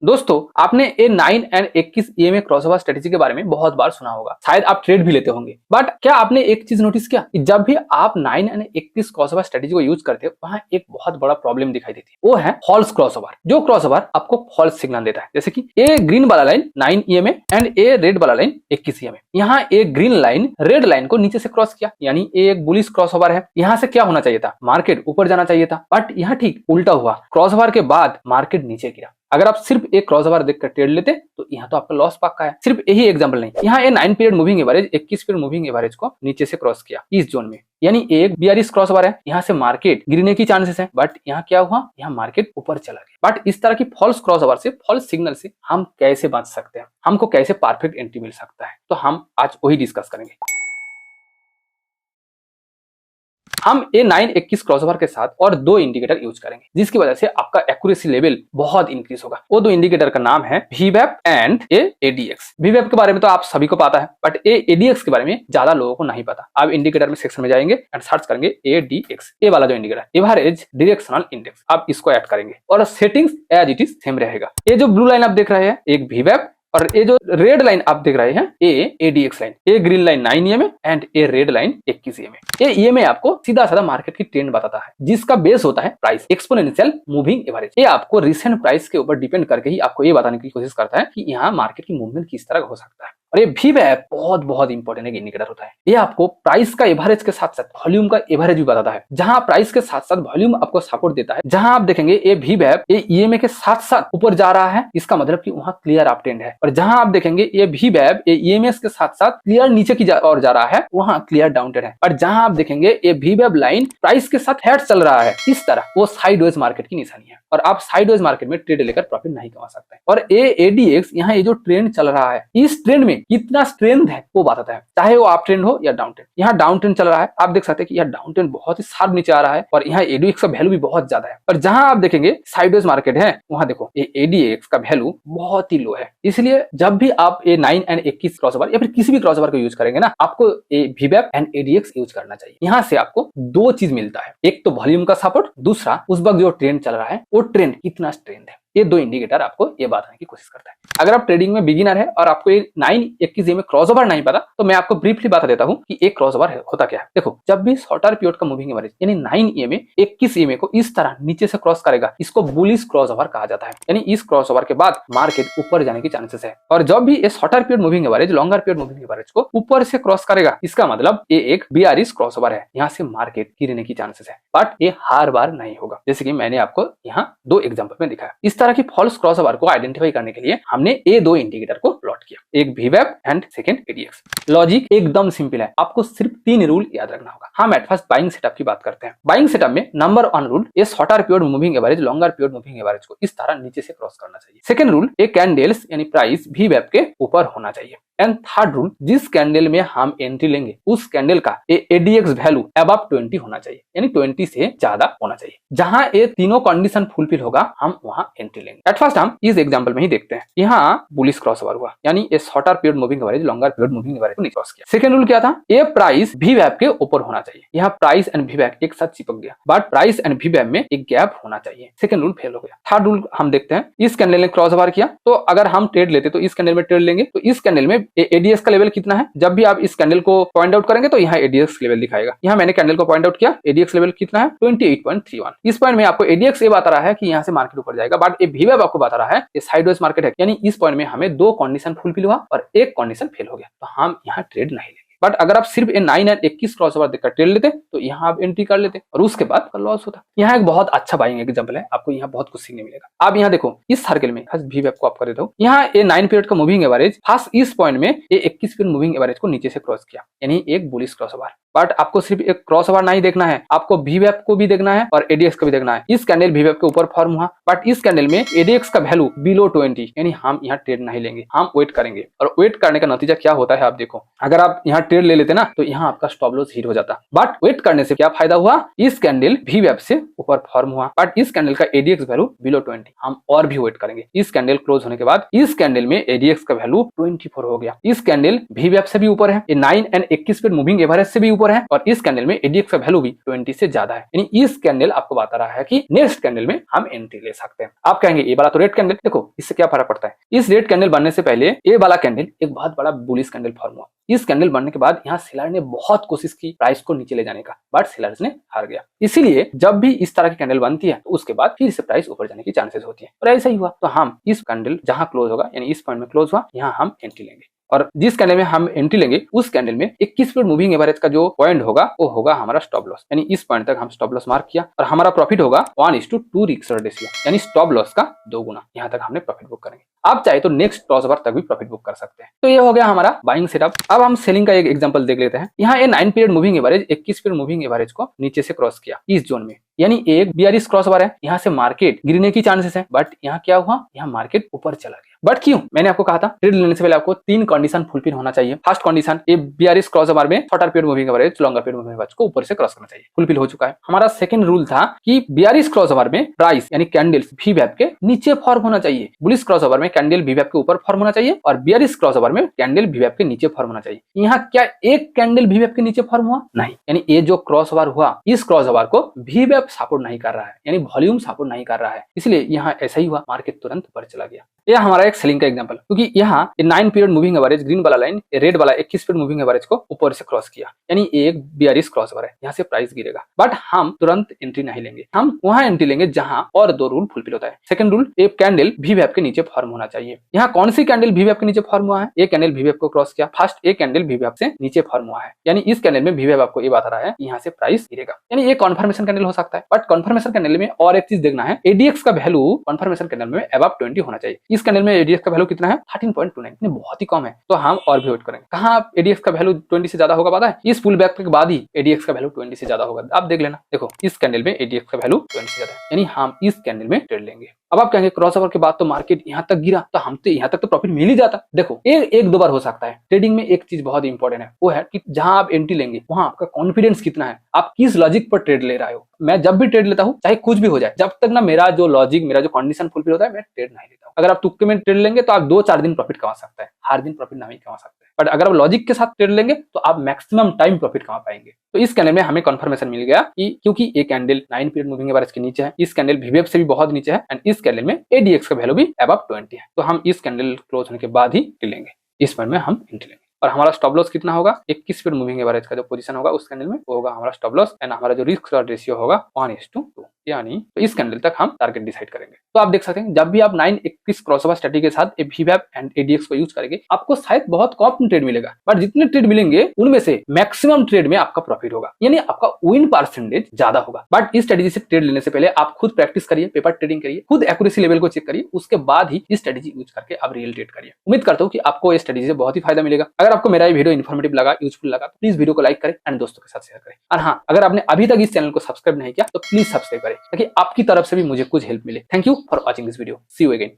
दोस्तों, आपने ए 9 and 21 EMA crossover strategy के बारे में बहुत बार सुना होगा, शायद आप ट्रेड भी लेते होंगे। बट क्या आपने एक चीज नोटिस किया कि जब भी आप 9 एंड 21 क्रॉसओवर स्ट्रेटेजी को यूज करते हो, वहां एक बहुत बड़ा प्रॉब्लम दिखाई देती है, वो है फॉल्स क्रॉसओवर। जो क्रॉसओवर आपको फॉल्स सिग्नल देता है, जैसे कि ए ग्रीन वाला line 9 EMA and A red वाला लाइन 21 ईएमए। यहाँ ए ग्रीन लाइन रेड लाइन को नीचे से क्रॉस किया, यानी ए एक बुलिश क्रॉसओवर है। यहाँ से क्या होना चाहिए था, मार्केट ऊपर जाना चाहिए था, बट यहाँ ठीक उल्टा हुआ। क्रॉसओवर के बाद मार्केट नीचे गिरा। अगर आप सिर्फ एक क्रॉसओवर देखकर ट्रेड लेते तो यहाँ तो आपका लॉस पक्का है। सिर्फ यही एग्जांपल नहीं, यहाँ ये 9 period moving average 21 period moving average को नीचे से क्रॉस किया इस जोन में, यानी एक बीआरएस क्रॉसओवर है। यहाँ से मार्केट गिरने की चांसेस है, बट यहाँ क्या हुआ, यहाँ मार्केट ऊपर चला गया। बट इस तरह की फॉल्स क्रॉसओवर से, फॉल्स सिग्नल से हम कैसे बच सकते हैं, हमको कैसे परफेक्ट एंट्री मिल सकता है, तो हम आज वही डिस्कस करेंगे। हम ए 9-21 क्रॉसओवर के साथ और दो इंडिकेटर यूज करेंगे, जिसकी वजह से आपका एक्यूरेसी लेवल बहुत इंक्रीज होगा। वो दो इंडिकेटर का नाम है VWAP एंड ADX। VWAP के बारे में तो आप सभी को पता है, बट ADX के बारे में ज्यादा लोगों को नहीं पता। आप इंडिकेटर में सेक्शन में जाएंगे एंड सर्च करेंगे ADX, ए वाला जो इंडिकेटर, एवरेज डायरेक्शनल इंडेक्स, आप इसको ऐड करेंगे और settings as it is same रहेगा। ये जो ब्लू लाइन आप देख रहे हैं एक VWAP, और ये जो रेड लाइन आप देख रहे हैं ADX line, A green line 9 EMA and A red line 21 EMA. ये ईएमए आपको सीधा साधा मार्केट की ट्रेंड बताता है, जिसका बेस होता है प्राइस एक्सपोनेंशियल मूविंग एवरेज। ये आपको रिसेंट प्राइस के ऊपर डिपेंड करके ही आपको ये बताने की कोशिश करता है कि यहाँ मार्केट की मूवमेंट किस तरह हो सकता है। और ये VWAP बहुत बहुत इंपॉर्टेंट एक इंडिकेटर होता है। ये आपको प्राइस का एवरेज के साथ साथ वॉल्यूम का एवरेज भी बताता है। जहां प्राइस के साथ साथ वॉल्यूम आपको सपोर्ट देता है, जहां आप देखेंगे ये VWAP ये ईएमए के साथ साथ ऊपर जा रहा है, इसका मतलब कि वहां क्लियर अप ट्रेंड है। और जहां आप देखेंगे ये VWAP ये ईएमएस के साथ साथ क्लियर नीचे की ओर जा रहा है, वहां क्लियर डाउन ट्रेंड है। और जहां आप देखेंगे ये VWAP लाइन प्राइस के साथ हेड चल रहा है, इस तरह वो साइडवेज मार्केट की निशानी है और आप साइडवेज मार्केट में ट्रेड लेकर प्रॉफिट नहीं कमा सकते। और ADX यहाँ ये जो ट्रेंड चल रहा है, इस ट्रेंड में कितना स्ट्रेंथ है वो बताता है, चाहे वो अप ट्रेंड हो या डाउन ट्रेंड। यहाँ डाउन ट्रेंड चल रहा है, आप देख सकते हैं कि यहाँ डाउन ट्रेंड बहुत ही शार्प नीचे आ रहा है और यहाँ ADX का वैल्यू भी बहुत ज्यादा है। और जहां आप देखेंगे साइडवेज मार्केट है, वहां देखो ये ADX का वैल्यू बहुत ही लो है। इसलिए जब भी आप ये 9 एंड 21 क्रॉसओवर या फिर किसी भी क्रॉसओवर को यूज करेंगे ना, आपको VWAP एंड ADX यूज करना चाहिए। यहाँ से आपको दो चीज मिलता है, एक तो वॉल्यूम का सपोर्ट, दूसरा उस वक्त जो ट्रेंड चल रहा है वो ट्रेंड कितना स्ट्रेंथ है। ये दो इंडिकेटर आपको ये बताने की कोशिश करता है। अगर आप ट्रेडिंग में बिगिनर है और आपको ये 9-21 में क्रॉसओवर नहीं पता, तो मैं आपको ब्रीफली बता देता हूं कि एक क्रॉसओवर होता क्या है। देखो, जब भी शॉर्टर पीरियड का मूविंग एवरेज यानी 9 ईएमए 21 ईएमए को इस तरह नीचे से क्रॉस करेगा, इसको बुलिश क्रॉसओवर कहा जाता है। यानी इस क्रॉसओवर के बाद मार्केट ऊपर जाने की चांसेस है। और जब भी ये shorter period moving average longer period moving average को ऊपर से क्रॉस करेगा, इसका मतलब ये एक बीआरएस क्रॉसओवर है, यहाँ से मार्केट गिरने की चांसेस है। बट ये हर बार नहीं होगा, जैसे कि मैंने आपको यहाँ दो एग्जाम्पल में दिखाया। इस तरह की फॉल्स क्रॉसओवर को आइडेंटिफाई करने के लिए हमने ये दो इंडिकेटर को प्लॉट किया, एक VWAP and second ADX। Logic एकदम सिंपल है, आपको सिर्फ 3 रूल याद रखना होगा। हम एट फर्स्ट बाइंग सेटअप की बात करते हैं। बाइंग सेटअप में नंबर 1 रूल, ये shorter period moving average longer period moving average को इस तरह नीचे से क्रॉस करना चाहिए। सेकंड रूल, एक कैंडल्स यानी प्राइस VWAP के ऊपर होना चाहिए। एंड थर्ड रूल, जिस कैंडल में हम एंट्री लेंगे उस कैंडल का ADX वैल्यू अबव 20 होना चाहिए, यानी 20 से ज्यादा होना चाहिए। जहां ये तीनों कंडीशन फुलफिल होगा, हम वहां एंट्री लेंगे। एट फर्स्ट हम इस एग्जांपल में ही देखते हैं। यहाँ बुलिश क्रॉसओवर हुआ, यानी ये shorter period moving average longer period moving average को नहीं क्रॉस किया। सेकंड रूल क्या था, ये प्राइस VWAP के ऊपर होना चाहिए। यहाँ प्राइस एंड VWAP एक साथ चिपक गया, बट प्राइस एंड VWAP में एक गैप होना चाहिए। सेकंड रूल फेल हो गया। थर्ड रूल हम देखते हैं, इस कैंडल ने क्रॉसओवर किया, तो अगर हम ट्रेड लेते तो इस कैंडल में ट्रेड लेंगे, तो इस कैंडल में ADX का लेवल कितना है। जब भी आप इस कैंडल को पॉइंट आउट करेंगे तो यहाँ ADX लेवल दिखाएगा। यहाँ मैंने कैंडल को पॉइंट आउट किया, ADX लेवल कितना है 28.31। इस पॉइंट में आपको ADX ये बता रहा है कि यहाँ से मार्केट ऊपर जाएगा, बट ये VWAP आपको बता रहा है ये साइडवेज मार्केट है। यानी इस पॉइंट में हमें दो कंडीशन फुलफिल हुआ और एक कंडीशन फेल हो गया, तो हम यहाँ ट्रेड नहीं लेंगे। बट अगर आप सिर्फ 9 और 21 क्रॉसओवर देखकर ट्रेड लेते तो यहाँ आप एंट्री कर लेते और उसके बाद लॉस होता। यहाँ एक बहुत अच्छा बाइंग एग्जांपल है, आपको यहाँ बहुत कुछ सीखने मिलेगा। आप यहाँ देखो, इस सर्कल में VWAP को आप कर देता हूँ। यहाँ ये 9 पीरियड का मूविंग एवरेज फर्स्ट इस पॉइंट में ये 21 पीरियड मूविंग एवरेज को नीचे से क्रॉस किया, यानी एक बुलिश क्रॉसओवर। बट आपको सिर्फ एक क्रॉसओवर नहीं देखना है, आपको VWAP को भी देखना है और ADX को भी देखना है। इस कैंडल VWAP के ऊपर फॉर्म हुआ, बट इस कैंडल में ADX का वैल्यू बिलो 20, यानी हम यहाँ ट्रेड नहीं लेंगे, हम वेट करेंगे। और वेट करने का नतीजा क्या होता है आप देखो, अगर आप यहाँ ट्रेड ले लेते ना तो यहाँ आपका स्टॉप लॉस हिट हो जाता। बट वेट करने से क्या फायदा हुआ, इस कैंडल VWAP से ऊपर फॉर्म हुआ, बट इस कैंडल का ADX वैल्यू बिलो 20, हम और भी वेट करेंगे। इस कैंडल क्लोज होने के बाद इस कैंडल में ADX का वैल्यू 24 हो गया। इस कैंडल VWAP से भी ऊपर है, ये 9 एंड 21 पे मूविंग एवरेज से भी ऊपर ऊपर है और इस कैंडल में एडीएक्स का वैल्यू भी 20 से ज्यादा है, यानी इस कैंडल आपको बता रहा है कि नेक्स्ट कैंडल में हम एंट्री ले सकते हैं। आप कहेंगे ये वाला तो रेड कैंडल, देखो इससे क्या फर्क पड़ता है। इस रेड कैंडल बनने से पहले ये वाला कैंडल एक बहुत बड़ा बुलिश कैंडल फॉर्म हुआ। इस कैंडल बनने के बाद यहाँ सेलर ने बहुत कोशिश की प्राइस को नीचे ले जाने का, बट सेलर्स ने हार गया। इसीलिए जब भी इस तरह की कैंडल बनती है तो उसके बाद फिर से प्राइस ऊपर जाने की चांसेस होती है, और ऐसा ही हुआ। तो हम इस कैंडल जहां क्लोज होगा, यानी इस पॉइंट में क्लोज हुआ, यहाँ हम एंट्री लेंगे, और जिस कैंडल में हम एंट्री लेंगे उस कैंडल में 21 मिनट मूविंग एवरेज का जो पॉइंट होगा वो होगा हमारा स्टॉप लॉस, यानी इस पॉइंट तक हम स्टॉप लॉस मार्क किया और हमारा प्रॉफिट होगा 1:2 रिस्क रेशियो, यानी स्टॉप लॉस का 2 गुना। यहाँ तक हमने प्रॉफिट बुक करेंगे। आप चाहे तो नेक्स्ट क्रॉस ओवर तक भी प्रॉफिट बुक कर सकते हैं। तो ये हो गया हमारा बाइंग सेटअप। अब हम सेलिंग का एक एग्जांपल देख लेते हैं। यहाँ ये 9 period moving average 21 period moving average को नीचे से क्रॉस किया इस जोन में, यानी एक बियरिश क्रॉस ओवर है। यहाँ से मार्केट गिरने की चांसेस है, बट यहाँ क्या हुआ, यहाँ मार्केट ऊपर चला गया। बट क्यों? मैंने आपको कहा था ट्रेड लेने से पहले आपको 3 कंडीशन फुलफिल होना चाहिए। फर्स्ट कंडीशन, ये बियरिश क्रॉस ओवर में shorter period moving average longer period moving average को ऊपर से क्रॉस करना चाहिए, फुलफिल हो चुका है। हमारा सेकंड रूल था कि बियरिश क्रॉस ओवर में प्राइस यानी कैंडल्स वीवैप के नीचे फॉर्म होना चाहिए, बुलिश क्रॉस ओवर में कैंडल वीवैप के ऊपर फॉर्म होना चाहिए, और बियरिश क्रॉस ओवर में कैंडल वीवैप के नीचे फॉर्म होना चाहिए। यहाँ क्या एक कैंडल वीवैप के नीचे फॉर्म हुआ? नहीं, यानी ये जो क्रॉस ओवर हुआ इस क्रॉस ओवर को वीवैप सपोर्ट नहीं कर रहा है, यानी वॉल्यूम सपोर्ट नहीं कर रहा है, इसलिए यहाँ ऐसा ही हुआ, मार्केट तुरंत ऊपर चला गया। यह हमारा एक सेलिंग का एग्जांपल, क्योंकि यहाँ 9 पीरियड मूविंग एवरेज ग्रीन वाला लाइन रेड वाला 21 पीरियड मूविंग एवरेज को ऊपर से क्रॉस किया, यानी एक बियरिश क्रॉस ओवर है, यहाँ से प्राइस गिरेगा। बट हम तुरंत एंट्री नहीं लेंगे, हम वहां एंट्री लेंगे जहां और 2 रूल फुलफिल होता है। सेकंड रूल, एक कैंडल वीवैप के नीचे फॉर्म होना चाहिए। यहाँ कौन सी कैंडल वीवैप के नीचे फॉर्म हुआ है? एक कैंडल वीवैप को क्रॉस किया, फर्स्ट एक कैंडल वीवैप से नीचे फॉर्म हुआ है, यानी इस कैंडल में वीवैप आपको ये बता रहा है यहाँ से प्राइस गिरेगा, यानी ये कन्फर्मेशन कैंडल हो सकता है। बट कन्फर्मेशन कैंडल में और एक चीज देखना है, एडीएक्स का वैल्यू कन्फर्मेशन कैंडल में अबव 20 होना चाहिए। इस कैंडल में एडीएक्स का वैल्यू कितना है? 13.29, बहुत ही कम है, तो हम और भी वेट करेंगे। कहाँ एडीएक्स का वैल्यू 20 से ज्यादा होगा पता है? इस पुल बैक के बाद ही एडीएक्स का वैल्यू 20 से ज्यादा होगा। आप देख लेना, देखो इस कैंडल में एडीएक्स का वैल्यू 20 से ज्यादा है, यानी हम इस कैंडल में ट्रेड लेंगे। अब आप कहेंगे क्रॉस ओवर के बाद तो मार्केट यहाँ तक गिरा, तो हम तो यहाँ तक तो प्रॉफिट मिल ही जाता। देखो एक दो बार हो सकता है। ट्रेडिंग में एक चीज बहुत इंपॉर्टेंट है, वो है कि जहां आप एंट्री लेंगे वहां आपका कॉन्फिडेंस कितना है, आप किस लॉजिक पर ट्रेड ले रहे हो। मैं जब भी ट्रेड लेता हूँ चाहे कुछ भी हो जाए, जब तक ना मेरा जो लॉजिक, मेरा जो कंडीशन फुलफिल होता है, मैं ट्रेड नहीं लेता हूँ। अगर आप तुक्के में ट्रेड लेंगे तो आप 2-4 दिन प्रॉफिट कमा सकते हैं, हर दिन प्रॉफिट नहीं कमा सकते। बट अगर आप लॉजिक के साथ ट्रेड लेंगे तो आप मैक्सिमम टाइम प्रॉफिट कमा पाएंगे। तो इस कैंडल में हमें कंफर्मेशन मिल गया कि क्योंकि ये कैंडल 9 पीरियड मूविंग एवरेज के नीचे है, इस कैंडल वीवैप से भी बहुत नीचे है, एंड इस कैंडल में एडीएक्स का वैल्यू भी अबव 20 है, तो हम इस कैंडल क्लोज होने के बाद ही लेंगे, इस पॉइंट में हम एंट्री लेंगे। और हमारा स्टॉप लॉस कितना होगा? 21 पीरियड मूविंग एवरेज का जो पोजीशन होगा उस कैंडल में वो होगा हमारा स्टॉप लॉस, एंड हमारा जो रिस्क रेशियो होगा 1:2, यानी तो इस कैंडल तक हम टारगेट डिसाइड करेंगे। तो आप देख सकते हैं जब भी आप 9-21 क्रॉसओवर स्ट्रेटजी के साथ वीवैप एंड एडीएक्स को यूज करेंगे, आपको शायद बहुत कम ट्रेड मिलेगा, बट जितने ट्रेड मिलेंगे उनमें से मैक्सिमम ट्रेड में आपका प्रॉफिट होगा, यानी आपका विन परसेंटेज ज्यादा होगा। बट इस स्ट्रेटजी से ट्रेड लेने से पहले आप खुद प्रैक्टिस करिए, पेपर ट्रेडिंग करिए, खुद एक्यूरेसी लेवल को चेक करिए, उसके बाद ही इस स्ट्रेटजी यूज करके आप रियल ट्रेड करिए। उम्मीद करता हूँ कि आपको इस स्ट्रेटजी से बहुत ही फायदा मिलेगा। अगर आपको मेरा ये वीडियो इन्फॉर्मेटिव लगा, यूजफुल लगा, तो प्लीज वीडियो को लाइक करें एंड दोस्तों के साथ शेयर करें। और हाँ, अगर आपने अभी तक इस चैनल को सब्सक्राइब नहीं किया तो प्लीज सब्सक्राइब करें, ताकि आपकी तरफ से भी मुझे कुछ हेल्प मिले। Thank you for watching this video. See you again.